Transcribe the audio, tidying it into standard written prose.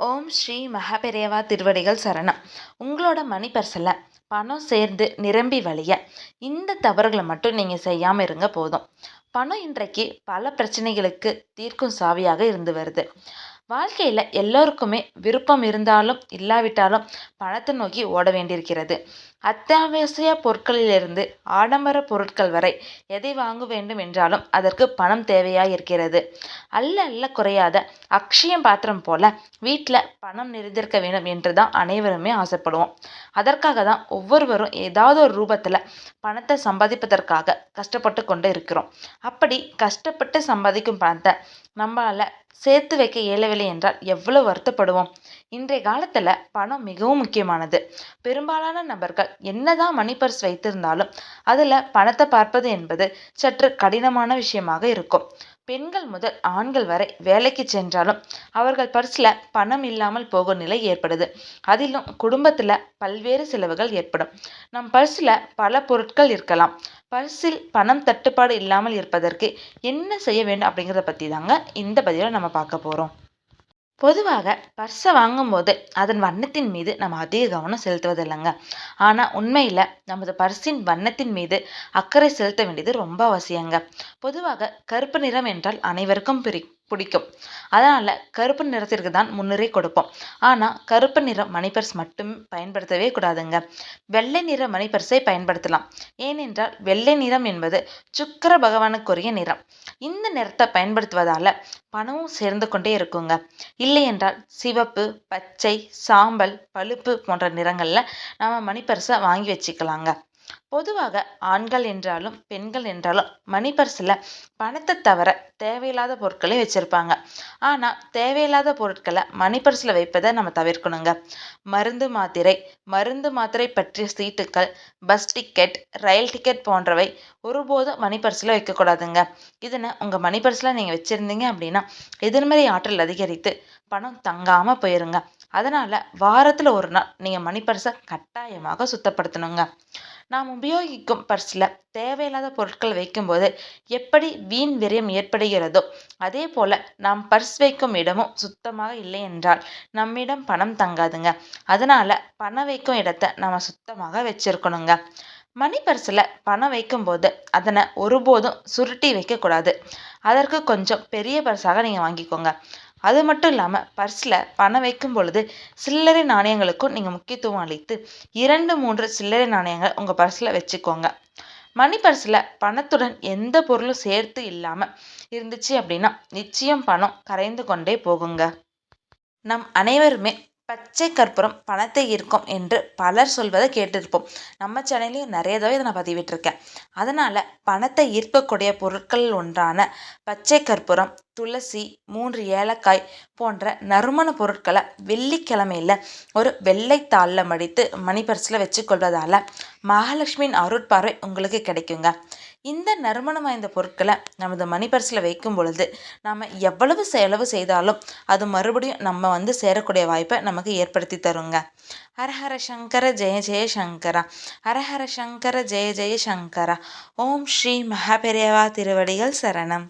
ஓம் ஸ்ரீ மகாபெரியவா திருவடிகள் சரணம். உங்களோட மணி பர்ஸில் பணம் சேர்ந்து நிரம்பி வழிய இந்த தவறுகளை மட்டும் நீங்கள் செய்யாமல் இருங்க போதும். பணம் இன்றைக்கு பல பிரச்சனைகளுக்கு தீர்க்கும் சாவியாக இருந்து வருது. வாழ்க்கையில் எல்லோருக்குமே விருப்பம் இருந்தாலும் இல்லாவிட்டாலும் பணத்தை நோக்கி ஓட வேண்டியிருக்கிறது. அத்தியாவசிய பொருட்களிலிருந்து ஆடம்பர பொருட்கள் வரை எதை வாங்க வேண்டும் என்றாலும் அதற்கு பணம் தேவையாக இருக்கிறது. அல்ல அல்ல குறையாத அக்ஷயம் பாத்திரம் போல வீட்டில் பணம் நிறைந்திருக்க வேண்டும் என்று தான் அனைவருமே ஆசைப்படுவோம். அதற்காக தான் ஒவ்வொருவரும் ஏதாவது ஒரு ரூபத்தில் பணத்தை சம்பாதிப்பதற்காக கஷ்டப்பட்டு கொண்டு இருக்கிறோம். அப்படி கஷ்டப்பட்டு சம்பாதிக்கும் பணத்தை நம்மளால் சேர்த்து வைக்க இயலவில்லை என்றால் எவ்வளவு வருத்தப்படுவோம். இன்றைய காலத்தில் பணம் மிகவும் முக்கியமானது. பெரும்பாலான நபர்கள் என்னதான் மணி பர்ஸ் வைத்திருந்தாலும் அதில் பணத்தை பார்ப்பது என்பது சற்று கடினமான விஷயமாக இருக்கும். பெண்கள் முதல் ஆண்கள் வரை வேலைக்கு சென்றாலும் அவர்கள் பர்ஸில் பணம் இல்லாமல் போகும் நிலை ஏற்படுது. அதிலும் குடும்பத்தில் பல்வேறு செலவுகள் ஏற்படும். நம் பர்ஸில் பல பொருட்கள் இருக்கலாம். பர்ஸில் பணம் தட்டுப்பாடு இல்லாமல் இருப்பதற்கு என்ன செய்ய வேண்டும் அப்படிங்கிறத பற்றி தாங்க இந்த பதிவில் நம்ம பார்க்க போகிறோம். பொதுவாக பர்ஸை வாங்கும்போது அதன் வண்ணத்தின் மீது நம்ம அதிக கவனம் செலுத்துவதில்லைங்க. ஆனால் உண்மையில் நமது பர்ஸின் வண்ணத்தின் மீது அக்கறை செலுத்த வேண்டியது ரொம்ப அவசியங்க. பொதுவாக கருப்பு நிறம் என்றால் அனைவருக்கும் பிடிக்கும். அதனால் கருப்பு நிறத்திற்கு தான் முன்னுரை கொடுப்போம். ஆனால் கருப்பு நிறம் மணி பர்ஸ் மட்டும் பயன்படுத்தவே கூடாதுங்க. வெள்ளை நிற மணி பர்ஸை பயன்படுத்தலாம். ஏனென்றால் வெள்ளை நிறம் என்பது சுக்கிர பகவானுக்குரிய நிறம். இந்த நிறத்தை பயன்படுத்துவதால் பணமும் சேர்ந்து கொண்டே இருக்குங்க. இல்லை என்றால் சிவப்பு, பச்சை, சாம்பல், பழுப்பு போன்ற நிறங்களில் நம்ம மணி பர்ஸை வாங்கி வச்சுக்கலாங்க. பொதுவாக ஆண்கள் என்றாலும் பெண்கள் என்றாலும் மணி பர்ஸில் பணத்தை தவிர தேவையில்லாத பொருட்களை வச்சுருப்பாங்க. ஆனால் தேவையில்லாத பொருட்களை மணி பர்ஸில் வைப்பதை நம்ம தவிர்க்கணுங்க. மருந்து மாத்திரை பற்றிய சீட்டுக்கள், பஸ் டிக்கெட், ரயில் டிக்கெட் போன்றவை ஒருபோதும் மணி பர்ஸில் வைக்கக்கூடாதுங்க. இதனை உங்கள் மணி பர்ஸில் நீங்கள் வச்சுருந்தீங்க அப்படின்னா எதிர்மறை ஆற்றல் அதிகரித்து பணம் தங்காமல் போயிருங்க. அதனால் வாரத்தில் ஒரு நாள் நீங்கள் மணி பர்ஸை கட்டாயமாக சுத்தப்படுத்தணுங்க. நாம் உபயோகிக்கும் பர்ஸில் தேவையில்லாத பொருட்கள் வைக்கும்போது எப்படி வீண் விரயம் ஏற்படுகிறதோ அதே போல் நாம் பர்ஸ் வைக்கும் இடமும் சுத்தமாக இல்லை என்றால் நம்மிடம் பணம் தங்காதுங்க. அதனால் பணம் வைக்கும் இடத்தை நம்ம சுத்தமாக வச்சிருக்கணுங்க. மணி பர்ஸில் பணம் வைக்கும்போது அதனை ஒருபோதும் சுருட்டி வைக்கக்கூடாது. அதற்கு கொஞ்சம் பெரிய பர்ஸாக நீங்கள் வாங்கிக்கோங்க. அது மட்டும் இல்லாமல் பர்ஸில் பணம் வைக்கும் பொழுது சில்லறை நாணயங்களுக்கும் நீங்கள் முக்கியத்துவம் அளித்து 2-3 சில்லறை நாணயங்கள் உங்கள் பர்ஸில் வச்சுக்கோங்க. மணி பர்ஸில் பணத்துடன் எந்த பொருளும் சேர்த்து இல்லாமல் இருந்துச்சு அப்படின்னா நிச்சயம் பணம் கரைந்து கொண்டே போகுங்க. நம் அனைவருமே பச்சை கற்பூரம் பணத்தை ஈர்க்கும் என்று பலர் சொல்வதை கேட்டிருப்போம். நம்ம சேனல்லையும் நிறைய தடவை இதை நான் பதிவிட்டிருக்கேன். அதனால் பணத்தை ஈர்க்கக்கூடிய பொருட்கள் ஒன்றான பச்சை கற்பூரம், துளசி, 3 ஏலக்காய் போன்ற நறுமண பொருட்களை வெள்ளிக்கிழமையில் ஒரு வெள்ளைத்தாளில் மடித்து மணி பர்ஸில் வச்சுக்கொள்வதால் மகாலட்சுமியின் அருட்பார்வை உங்களுக்கு கிடைக்குங்க. இந்த நறுமணம் வாய்ந்த பொருட்களை நமது மணி பர்ஸில் வைக்கும் பொழுது நாம் எவ்வளவு செலவு செய்தாலும் அது மறுபடியும் நம்ம சேரக்கூடிய வாய்ப்பை நமக்கு ஏற்படுத்தி தருங்க. ஹரஹர சங்கர ஜெய ஜெய சங்கரா, ஹரஹர சங்கர ஜெய ஜெய சங்கரா. ஓம் ஸ்ரீ மகாபெரியவா திருவடிகள் சரணம்.